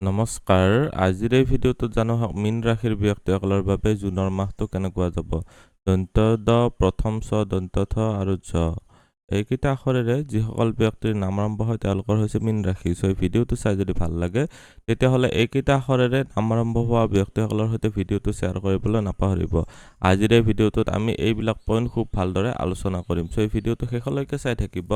নমস্কাৰ। আজিৰ এই ভিডিঅ'টোত জানো হওক মীন ৰাশিৰ ব্যক্তিসকলৰ বাবে জুনৰ মাহটো কেনেকুৱা যাব। দন্ত দ, প্ৰথম ছ, দন্ত থ আৰু ঝ এইকেইটা আখৰেৰে যিসকল ব্যক্তিৰ নাম আৰম্ভ হয় তেওঁলোকৰ হৈছে মীন ৰাশি। এই ভিডিঅ'টো চাই যদি ভাল লাগে তেতিয়াহ'লে এইকেইটা আখৰেৰে নাম আৰম্ভ হোৱা ব্যক্তিসকলৰ সৈতে ভিডিঅ'টো শ্বেয়াৰ কৰিবলৈ নাপাহৰিব। আজিৰ এই ভিডিঅ'টোত আমি এইবিলাক পইণ্ট খুব ভালদৰে আলোচনা কৰিম। এই ভিডিঅ'টো শেষলৈকে চাই থাকিব।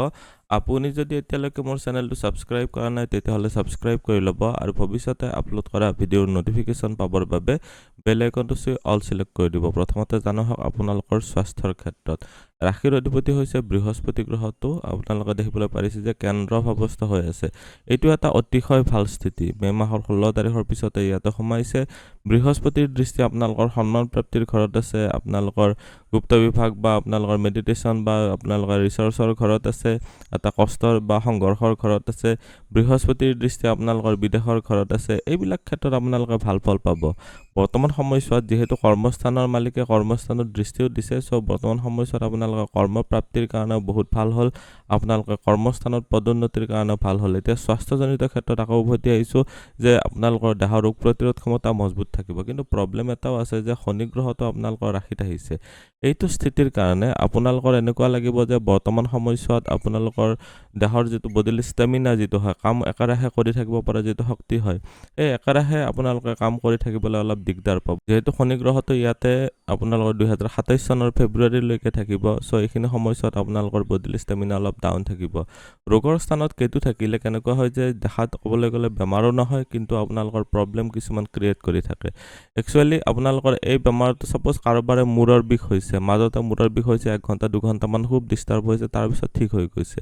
আপুনি যদি এতিয়ালৈকে মোৰ চেনেলটো ছাবস্ক্ৰাইব কৰা নাই তেতিয়াহ'লে ছাবস্ক্ৰাইব কৰি ল'ব আৰু ভৱিষ্যতে আপলোড কৰা ভিডিঅ'ৰ নটিফিকেশ্যন পাবৰ বাবে বেল আইকনটো চুই অল চিলেক্ট কৰি দিব। প্ৰথমতে জানো হওক আপোনালোকৰ স্বাস্থ্যৰ ক্ষেত্ৰত। ৰাশিৰ অধিপতি হৈছে বৃহস্পতি গ্ৰহটো। আপোনালোকে দেখিবলৈ পাৰিছে যে কেন্দ্ৰভাৱস্থ হৈ আছে। এইটো এটা অতিশয় ভাল স্থিতি। মে' মাহৰ 16 তাৰিখৰ পিছতে ইয়াতে সোমাইছে। বৃহস্পতিৰ দৃষ্টি আপোনালোকৰ সন্মান প্ৰাপ্তিৰ ঘৰত আছে, আপোনালোকৰ গুপ্ত বিভাগ বা আপোনালোকৰ মেডিটেশ্যন বা আপোনালোকৰ ৰিচাৰ্চৰ ঘৰত আছে, এটা কষ্টৰ বা সংঘৰ্ষৰ ঘৰত আছে। বৃহস্পতিৰ দৃষ্টি আপোনালোকৰ বিদেশৰ ঘৰত আছে। এইবিলাক ক্ষেত্ৰত আপোনালোকে ভাল ফল পাব। বৰ্তমান সময়ছোৱাত যিহেতু কৰ্মস্থানৰ মালিকে কৰ্মস্থানত দৃষ্টিও দিছে, বৰ্তমান সময়ছোৱাত আপোনালোকৰ কৰ্মপ্ৰাপ্তিৰ কাৰণেও বহুত ভাল হ'ল। আপোনালোকে কৰ্মস্থানত পদোন্নতিৰ কাৰণেও ভাল হ'ল। এতিয়া স্বাস্থ্যজনিত ক্ষেত্ৰত আকৌ উভতি আহিছোঁ যে আপোনালোকৰ দেহৰ ৰোগ প্ৰতিৰোধ ক্ষমতা মজবুত থাকিব। কিন্তু প্ৰব্লেম এটাও আছে যে শনি গ্ৰহটো আপোনালোকৰ ৰাশিত আহিছে। এইটো স্থিতিৰ কাৰণে আপোনালোকৰ এনেকুৱা লাগিব যে বৰ্তমান সময়ছোৱাত আপোনালোকৰ দেহৰ যিটো বডিৰ ষ্টেমিনা যিটো হয়, কাম একেৰাহে কৰি থাকিব পৰা যিটো শক্তি হয়, এই একেৰাহে আপোনালোকে কাম কৰি থাকিবলৈ অলপ দিগদাৰ পাব। যিহেতু শনি গ্ৰহটো ইয়াতে আপোনালোকৰ 2027 চনৰ ফেব্ৰুৱাৰীলৈকে থাকিব। এইখিনি সময়ছোৱাত আপোনালোকৰ বডিৰ ষ্টেমিনা অলপ ডাউন থাকিব। ৰোগৰ স্থানত কেতু থাকিলে কেনেকুৱা হয় যে দেখাত ক'বলৈ গ'লে বেমাৰো নহয়, কিন্তু আপোনালোকৰ প্ৰব্লেম কিছুমান ক্ৰিয়েট কৰি থাকে। একচুৱেলি আপোনালোকৰ এই বেমাৰটো ছাপ'জ কাৰোবাৰে মূৰৰ বিষ হৈছে, মাজতে মূৰৰ বিষ হৈছে 1 ঘণ্টা 2 ঘণ্টামান খুব ডিষ্টাৰ্ব হৈছে, তাৰপিছত ঠিক হৈ গৈছে।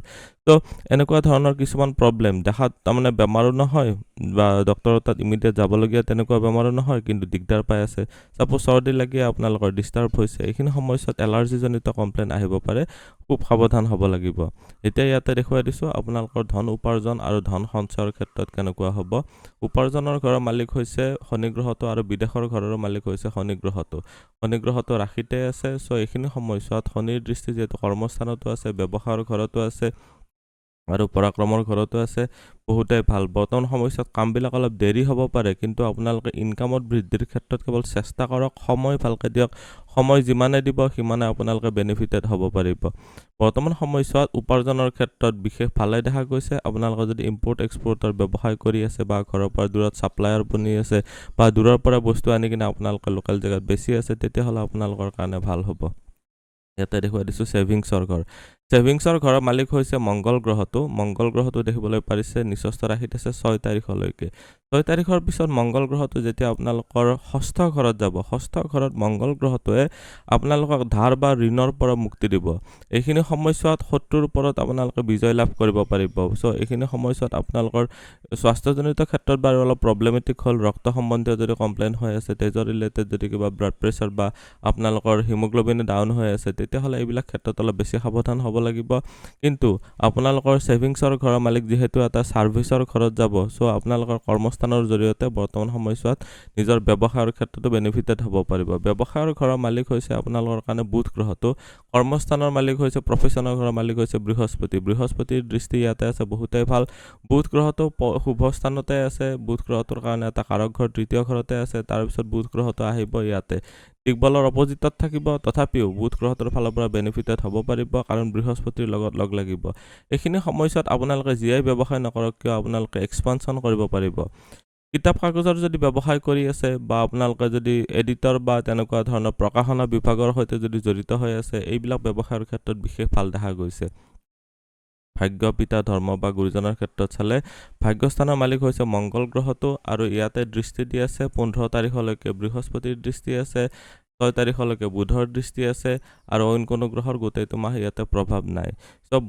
এনেকুৱা ধৰণৰ কিছুমান প্ৰব্লেম দেখাত তাৰমানে বেমাৰো নহয় বা ডক্তৰৰ তাত ইমিডিয়েট যাবলগীয়া তেনেকুৱা বেমাৰো নহয়, কিন্তু দিগদাৰ পাই আছে। ছাপ'জ চৰ্দি লাগি আপোনালোকৰ ডিষ্টাৰ্ব হৈছে, এইখিনি সময়ছোৱাত এলাৰ্জিজনিত কমপ্লেইন আহিব পাৰে। খুব সাৱধান হ'ব লাগিব। এতিয়া ইয়াতে দেখুৱাই দিছোঁ আপোনালোকৰ ধন উপাৰ্জন আৰু ধন সঞ্চয়ৰ ক্ষেত্ৰত কেনেকুৱা হ'ব। উপাৰ্জনৰ ঘৰৰ মালিক হৈছে শনি গ্ৰহটো আৰু বিদেশৰ ঘৰৰ মালিক হৈছে শনি গ্ৰহটো। শনি গ্ৰহটো ৰাশিতে আছে। এইখিনি সময়ছোৱাত শনিৰ দৃষ্টি যিহেতু কৰ্মস্থানতো আছে, ব্যৱসায়ৰ ঘৰতো আছে আৰু পৰাক্ৰমৰ ঘৰতো আছে, বহুতেই ভাল। বৰ্তমান সময়ছোৱাত কামবিলাক অলপ দেৰি হ'ব পাৰে, কিন্তু আপোনালোকে ইনকামত বৃদ্ধিৰ ক্ষেত্ৰত কেৱল চেষ্টা কৰক, সময় ভালকৈ দিয়ক। সময় যিমানে দিব সিমানে আপোনালোকে বেনিফিটেড হ'ব পাৰিব। বৰ্তমান সময়ছোৱাত উপাৰ্জনৰ ক্ষেত্ৰত বিশেষ ভালে দেখা গৈছে। আপোনালোকে যদি ইম্পৰ্ট এক্সপৰ্টৰ ব্যৱসায় কৰি আছে বা ঘৰৰ পৰা দূৰত ছাপ্লায়াৰ বনি আছে বা দূৰৰ পৰা বস্তু আনি কিনে আপোনালোকে লোকেল জেগাত বেছি আছে, তেতিয়াহ'লে আপোনালোকৰ কাৰণে ভাল হ'ব। ইয়াতে দেখুৱাই দিছোঁ ছেভিংছৰ ঘৰ। ছেভিংছৰ ঘৰৰ মালিক হৈছে মংগল গ্ৰহটো। মংগল গ্ৰহটো দেখিবলৈ পাৰিছে নিচস্থ ৰাশিত আছে 6 তাৰিখলৈকে। 6 তাৰিখৰ পিছত মংগল গ্ৰহটো যেতিয়া আপোনালোকৰ ষষ্ঠ ঘৰত যাব, ষষ্ঠ ঘৰত মংগল গ্ৰহটোৱে আপোনালোকক ধাৰ বা ঋণৰ পৰা মুক্তি দিব। এইখিনি সময়ছোৱাত শত্ৰুৰ ওপৰত আপোনালোকে বিজয় লাভ কৰিব পাৰিব। এইখিনি সময়ছোৱাত আপোনালোকৰ স্বাস্থ্যজনিত ক্ষেত্ৰত বাৰু অলপ প্ৰব্লেমেটিক হ'ল। ৰক্ত সম্বন্ধীয় যদি কমপ্লেইন হৈ আছে, তেজৰ ৰিলেটেড যদি কিবা ব্লাড প্ৰেছাৰ বা আপোনালোকৰ হিমোগ্ল'বিন ডাউন হৈ আছে, তেতিয়াহ'লে এইবিলাক ক্ষেত্ৰত অলপ বেছি সাৱধান হ'ব লাগিব। কিন্তু আপোনালোকৰ ছেভিংছৰ ঘৰৰ মালিক যিহেতু এটা ছাৰ্ভিচৰ ঘৰত যাব, আপোনালোকৰ কৰ্মস্থানৰ জৰিয়তে বৰ্তমান সময়ছোৱাত নিজৰ ব্যৱসায়ৰ ক্ষেত্ৰতো বেনিফিটেড হ'ব পাৰিব। ব্যৱসায়ৰ ঘৰৰ মালিক হৈছে আপোনালোকৰ কাৰণে বুধ গ্ৰহটো। কৰ্মস্থানৰ মালিক হৈছে প্ৰফেশ্যনৰ ঘৰৰ মালিক হৈছে বৃহস্পতি। বৃহস্পতিৰ দৃষ্টি ইয়াতে আছে, বহুতেই ভাল। বুধ গ্ৰহটো শুভ স্থানতে আছে। বুধ গ্ৰহটোৰ কাৰণে এটা কাৰক ঘৰ 3য় ঘৰতে আছে। তাৰপিছত বুধ গ্ৰহটো আহিব ইয়াতে দিগবলৰ অপজিটত থাকিব। তথাপিও বুধ গ্ৰহটোৰ ফালৰ পৰা বেনিফিটেড হ'ব পাৰিব, কাৰণ বৃহস্পতিৰ লগত লগ লাগিব। এইখিনি সময়ছোৱাত আপোনালোকে যিয়েই ব্যৱসায় নকৰক কিয় আপোনালোকে এক্সপানশ্যন কৰিব পাৰিব। কিতাপ কাগজৰ যদি ব্যৱসায় কৰি আছে বা আপোনালোকে যদি এডিটৰ বা তেনেকুৱা ধৰণৰ প্ৰকাশনা বিভাগৰ সৈতে যদি জড়িত হৈ আছে, এইবিলাক ব্যৱসায়ৰ ক্ষেত্ৰত বিশেষ ভাল দেখা গৈছে। ভাগ্য, পিতা, ধৰ্ম বা গুৰুজনৰ ক্ষেত্ৰত চালে ভাগ্যস্থানৰ মালিক হৈছে মংগল গ্ৰহটো আৰু ইয়াতে দৃষ্টি দি আছে 15 তাৰিখলৈকে বৃহস্পতিৰ দৃষ্টি আছে, 6 তাৰিখলৈকে বুধৰ দৃষ্টি আছে আৰু অইন কোনো গ্ৰহৰ গোটেইটো মাহ ইয়াতে প্ৰভাৱ নাই।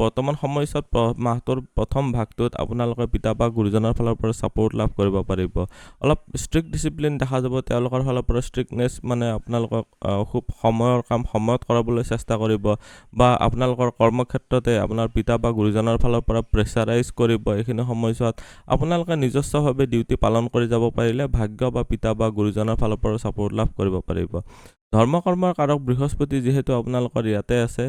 বৰ্তমান সময়ছোৱাত মাহটোৰ প্ৰথম ভাগটোত আপোনালোকে পিতা বা গুৰুজনৰ ফালৰ পৰা ছাপোৰ্ট লাভ কৰিব পাৰিব। অলপ ষ্ট্ৰিক্ট ডিচিপ্লিন দেখা যাব তেওঁলোকৰ ফালৰ পৰা। ষ্ট্ৰিক্টনেছ মানে আপোনালোকক খুব সময়ৰ কাম সময়ত কৰাবলৈ চেষ্টা কৰিব বা আপোনালোকৰ কৰ্মক্ষেত্ৰতে আপোনাৰ পিতা বা গুৰুজনৰ ফালৰ পৰা প্ৰেছাৰাইজ কৰিব। এইখিনি সময়ছোৱাত আপোনালোকে নিজস্বভাৱে ডিউটি পালন কৰি যাব পাৰিলে ভাগ্য বা পিতা বা গুৰুজনৰ ফালৰ পৰা ছাপোৰ্ট লাভ কৰিব পাৰিব। ধৰ্মকৰ্মৰ কাৰক বৃহস্পতি যিহেতু আপোনালোকৰ ইয়াতে আছে,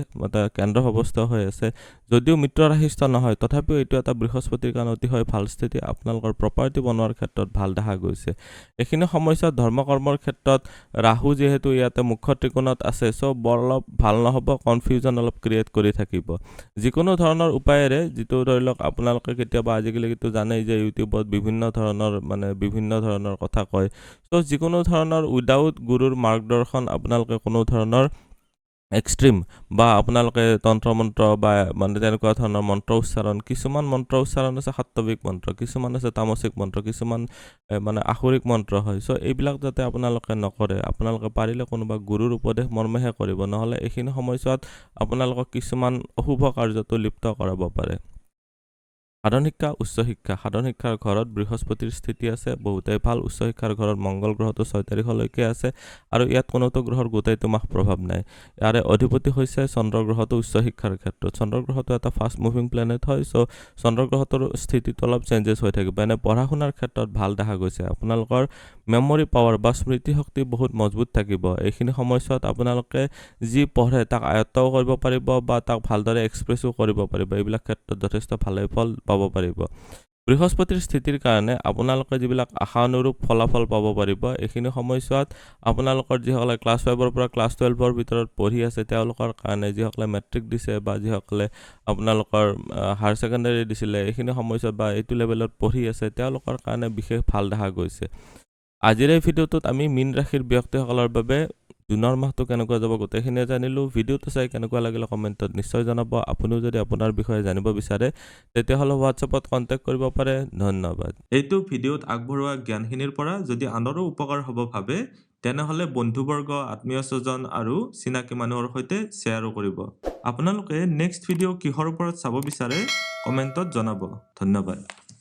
কেন্দ্ৰভাৱস্থ হৈ আছে, যদিও মিত্ৰ ৰাশিস্থ নহয়, তথাপিও এইটো এটা বৃহস্পতিৰ কাৰণে অতিশয় ভাল স্থিতি। আপোনালোকৰ প্ৰপাৰ্টি বনোৱাৰ ক্ষেত্ৰত ভাল দেখা গৈছে। এইখিনি সময়ছোৱাত ধৰ্মকৰ্মৰ ক্ষেত্ৰত ৰাহু যিহেতু ইয়াতে মুখ্য ত্ৰিকোণত আছে, অলপ ভাল নহ'ব, কনফিউজন অলপ ক্ৰিয়েট কৰি থাকিব। যিকোনো ধৰণৰ উপায়েৰে, যিটো ধৰি লওক আপোনালোকে কেতিয়াবা আজিকালিতো জানেই যে ইউটিউবত বিভিন্ন ধৰণৰ কথা কয়। যিকোনো ধৰণৰ উইদাউট গুৰুৰ মাৰ্গদৰ্শন আপোনালোকে কোনো ধৰণৰ এক্সট্ৰিম বা আপোনালোকে তন্ত্ৰ মন্ত্ৰ বা তেনেকুৱা ধৰণৰ মন্ত্ৰ উচ্চাৰণ, কিছুমান মন্ত্ৰ উচ্চাৰণ আছে সাত্ত্বিক মন্ত্ৰ, কিছুমান আছে তামসিক মন্ত্ৰ, কিছুমান আসুৰিক মন্ত্ৰ হয়। এইবিলাক যাতে আপোনালোকে নকৰে, আপোনালোকে পাৰিলে কোনোবা গুৰুৰ উপদেশ মৰ্মেহে কৰিব, নহ'লে এইখিনি সময়ছোৱাত আপোনালোকক কিছুমান অশুভ কাৰ্যতো লিপ্ত কৰাব পাৰে। সাধাৰণ শিক্ষা, উচ্চ শিক্ষা। সাধাৰণ শিক্ষাৰ ঘৰত বৃহস্পতিৰ স্থিতি আছে, বহুতেই ভাল। উচ্চ শিক্ষাৰ ঘৰত মংগল গ্ৰহটো 6 তাৰিখলৈকে আছে আৰু ইয়াত কোনোটো গ্ৰহৰ গোটেইটো মাহ প্ৰভাৱ নাই। ইয়াৰে অধিপতি হৈছে চন্দ্ৰ গ্ৰহটো উচ্চ শিক্ষাৰ ক্ষেত্ৰত। চন্দ্ৰ গ্ৰহটো এটা ফাষ্ট মুভিং প্লেনেট হয়, চন্দ্ৰ গ্ৰহটোৰ স্থিতিটো অলপ চেঞ্জেছ হৈ থাকিব। পঢ়া শুনাৰ ক্ষেত্ৰত ভাল দেখা গৈছে। আপোনালোকৰ মেমৰি পাৱাৰ বা স্মৃতিশক্তি বহুত মজবুত থাকিব। এইখিনি সময়ছোৱাত আপোনালোকে যি পঢ়ে তাক আয়ত্তও কৰিব পাৰিব বা তাক ভালদৰে এক্সপ্ৰেছো কৰিব পাৰিব। এইবিলাক ক্ষেত্ৰত যথেষ্ট ভালে ফল পাব পাৰিব। বৃহস্পতিৰ স্থিতিৰ কাৰণে আপোনালোকে যিবিলাক আশানুৰূপ ফলাফল পাব পাৰিব। এইখিনি সময়ছোৱাত আপোনালোকৰ যিসকলে ক্লাছ 5ৰ পৰা ক্লাছ 12ৰ ভিতৰত পঢ়ি আছে, তেওঁলোকৰ কাৰণে, যিসকলে মেট্ৰিক দিছে বা যিসকলে আপোনালোকৰ হায়াৰ ছেকেণ্ডেৰী দিছিলে, এইখিনি সময়ছোৱাত বা এইটো লেভেলত পঢ়ি আছে, তেওঁলোকৰ কাৰণে বিশেষ ভাল দেখা গৈছে। আজিৰ এই ভিডিঅ'টোত আমি মীন ৰাশিৰ ব্যক্তিসকলৰ বাবে জুনৰ মাহটো কেনেকুৱা যাব গোটেইখিনিয়ে জানিলোঁ। ভিডিঅ'টো চাই কেনেকুৱা লাগিলে কমেণ্টত নিশ্চয় জনাব। আপুনিও যদি আপোনাৰ বিষয়ে জানিব বিচাৰে, তেতিয়াহ'লে হোৱাটছএপত কণ্টেক্ট কৰিব পাৰে। ধন্যবাদ। এইটো ভিডিঅ'ত আগবঢ়োৱা জ্ঞানখিনিৰ পৰা যদি আনৰো উপকাৰ হ'ব ভাবে, তেনেহ'লে বন্ধুবৰ্গ, আত্মীয় স্বজন আৰু চিনাকি মানুহৰ সৈতে শ্বেয়াৰো কৰিব। আপোনালোকে নেক্সট ভিডিঅ' কিহৰ ওপৰত চাব বিচাৰে কমেণ্টত জনাব। ধন্যবাদ।